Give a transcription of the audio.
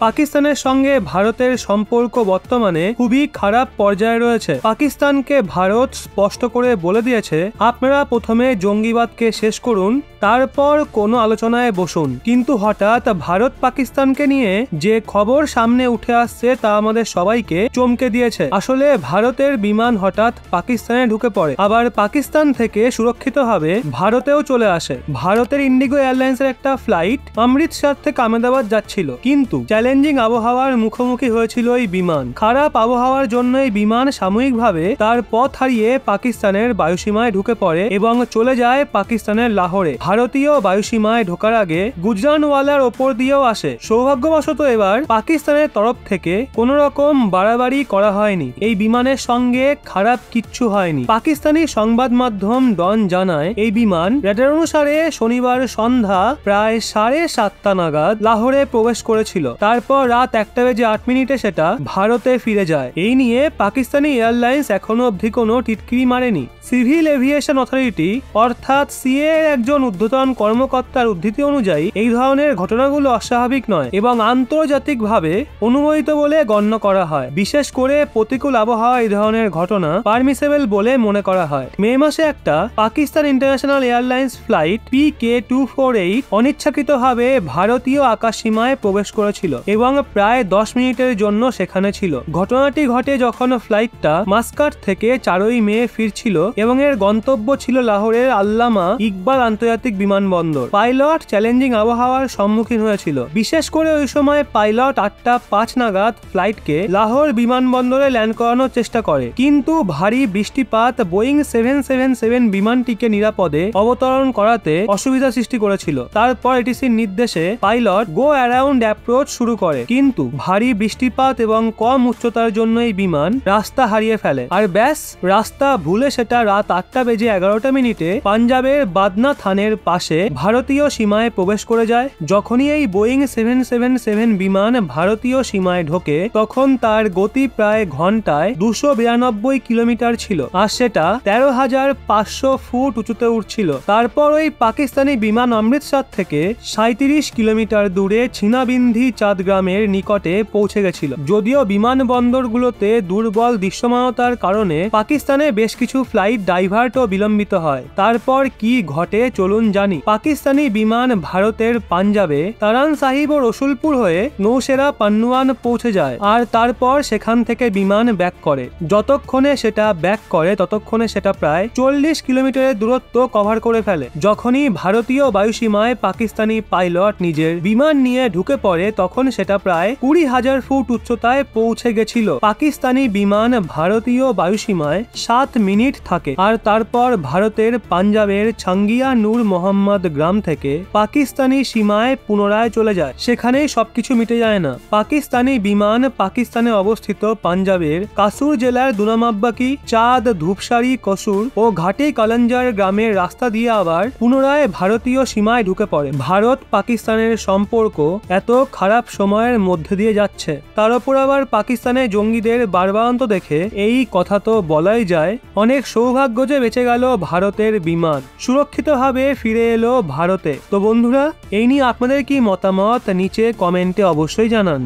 পাকিস্তানের সঙ্গে ভারতের সম্পর্ক বর্তমানে খুবই খারাপ পর্যায়ে রয়েছে। পাকিস্তানকে ভারত স্পষ্ট করে বলে দিয়েছে, আপনারা প্রথমে জঙ্গিবাদকে শেষ করুন, তারপর কোনো আলোচনায় বসুন। কিন্তু হঠাৎ ভারত পাকিস্তানকে নিয়ে যে খবর সামনে উঠে আসছে তা আমাদের সবাইকে চমকে দিয়েছে। আসলে ভারতের বিমান হঠাৎ পাকিস্তানে ঢুকে পড়ে, আবার পাকিস্তান থেকে সুরক্ষিতভাবে ভারতেও চলে আসে। ভারতের ইন্ডিগো এয়ারলাইন্সের একটা ফ্লাইট অমৃতসর থেকে আহমেদাবাদ যাচ্ছিল, কিন্তু চ্যালেঞ্জিং আবহাওয়ার মুখোমুখি হয়েছিল এই বিমান। খারাপ আবহাওয়ার জন্য এই বিমান সাময়িকভাবে তার পথ হারিয়ে পাকিস্তানের বায়ুসীমায় ঢুকে পড়ে এবং চলে যায় পাকিস্তানের লাহোরে। ভারতীয় বায়ুসীমায় ঢোকার আগে গুজরানওয়ালার ওপর দিয়েও আসে। সৌভাগ্যবশত এবার পাকিস্তানের তরফ থেকে কোনো রকম বাড়াবাড়ি করা হয়নি, এই বিমানের সঙ্গে খারাপ কিচ্ছু হয়নি। পাকিস্তানি সংবাদ মাধ্যম ডন জানায়, এই বিমান রেডার অনুসারে শনিবার সন্ধ্যা প্রায় 7:30 নাগাদ লাহোরে প্রবেশ করেছিল। তারপর রাত 1:08 সেটা ভারতে ফিরে যায়। এই নিয়ে পাকিস্তানি এয়ারলাইন্স এখনো অবধি কোনো টিটকিরি মারেনি। সিভিল এভিয়েশন অথরিটি অর্থাৎ সিএ এর একজন ঊর্ধ্বতন কর্মকর্তার উদ্ধৃতি অনুযায়ী এই ধরনের ঘটনাগুলো অস্বাভাবিক নয় এবং আন্তর্জাতিকভাবে অনুমোদিত বলে গণ্য করা হয়। বিশেষ করে প্রতিকূল আবহাওয়া এই ধরনের ঘটনা পারমিসেবল বলে মনে করা হয়। মে মাসে একটা Pakistan international airlines flight PK-248 অনিচ্ছাকৃতভাবে ভারতীয় আকাশসীমায় প্রবেশ করেছিল এবং প্রায় 10 মিনিটের জন্য সেখানে ছিল। ঘটনাটি ঘটে যখন ফ্লাইটটা মাস্কাট থেকে 4ই মে ফিরছিল এবং এর গন্তব্য ছিল লাহোরের আল্লামা ইকবাল আন্তর্জাতিক বিমানবন্দর। পাইলট চ্যালেঞ্জিং আবহাওয়ার সম্মুখীন হয়েছিল। বিশেষ করে ওই সময় পাইলট 8:05 নাগাদ ফ্লাইটকে লাহোর বিমানবন্দরে ল্যান্ড করানোর চেষ্টা করে, কিন্তু ভারী বৃষ্টিপাত বোয়িং 777 বিমানটিকে নিরাপদে অবতরণ করাতে অসুবিধা সৃষ্টি করেছিল। তারপর এটিসির নির্দেশে পাইলট গো অ্যারাউন্ড অ্যাপ্রোচ শুরু করে, কিন্তু ভারী বৃষ্টিপাত এবং কম উচ্চতার জন্য এই বিমান রাস্তা হারিয়ে ফেলে। আর ব্যাস, রাস্তা ভুলে সেটা রাত 8:11 পাঞ্জাবের বাদনা থানের পাশে ভারতীয় সীমায় প্রবেশ করে যায়। যখনই এই বোয়িং 777 বিমান ভারতীয় সীমায় ঢোকে তখন তার গতি প্রায় ঘন্টায় 292 কিলোমিটার ছিল, আর সেটা 13,500 ফুট উঁচুতে উঠছিল। তারপর ওই পাকিস্তানি বিমান অমৃতসর থেকে 37 কিলোমিটার দূরে ছিনাবিন্ধি চাঁদ গ্রামের নিকটে পৌঁছে গেছিল। যদিও বিমানবন্দরগুলোতে দুর্বল দৃশ্যমানতার কারণে পাকিস্তানে বেশ কিছু ফ্লাইট ডাইভার্ট ও বিলম্বিত হয়। তারপর কি ঘটে চলুন জানি। পাকিস্তানি বিমান ভারতের পাঞ্জাবে তারান সাহিব ও রসুলপুর হয়ে নৌসেরা পান্নুয়ান পৌঁছে যায়, আর তারপর সেখান থেকে বিমান ব্যাক করে। যতক্ষণে সেটা ব্যাক করে ততক্ষণে সেটা প্রায় 40 কিলোমিটারের দূরত্ব কভার করে ফেলে। যখনই ভারতীয় বায়ুসীমায় পাকিস্তানি পাইলট নিজের বিমান নিয়ে ঢুকে পড়ে তখন সেটা প্রায় 20,000 ফুট উচ্চতায় পৌঁছে গেছিল। পাকিস্তানি বিমান ভারতীয় বায়ুসীমায় 7 মিনিট থাকে, আর তারপর ভারতের পাঞ্জাবের ছাঙ্গিয়া নূর মোহাম্মদ গ্রাম থেকে পাকিস্তানি সীমায় পুনরায় চলে যায়। সেখানেই সবকিছু মিটে যায় না। পাকিস্তানি বিমান পাকিস্তানে অবস্থিত পাঞ্জাবের কাসুর জেলার দুনামাব্বাকি, চাঁদ, ধূপসারি, কসুর ও ঘাটি কালাঞ্জার গ্রামের রাস্তা দিয়ে আবার পুনরায় ভারতীয় সীমায় ঢুকে পড়ে। ভারত পাকিস্তানের সম্পর্ক এত খারাপ সময়ের মধ্যে দিয়ে যাচ্ছে, তার উপর আবার পাকিস্তানে জঙ্গিদের বারবারন্ত দেখে এই কথা তো বলাই যায়, অনেক সৌভাগ্য যে বেঁচে গেল ভারতের বিমান, সুরক্ষিতভাবে ফিরে এলো ভারতে। তো বন্ধুরা, এই নিয়ে আপনাদের কি মতামত নিচে কমেন্টে অবশ্যই জানান।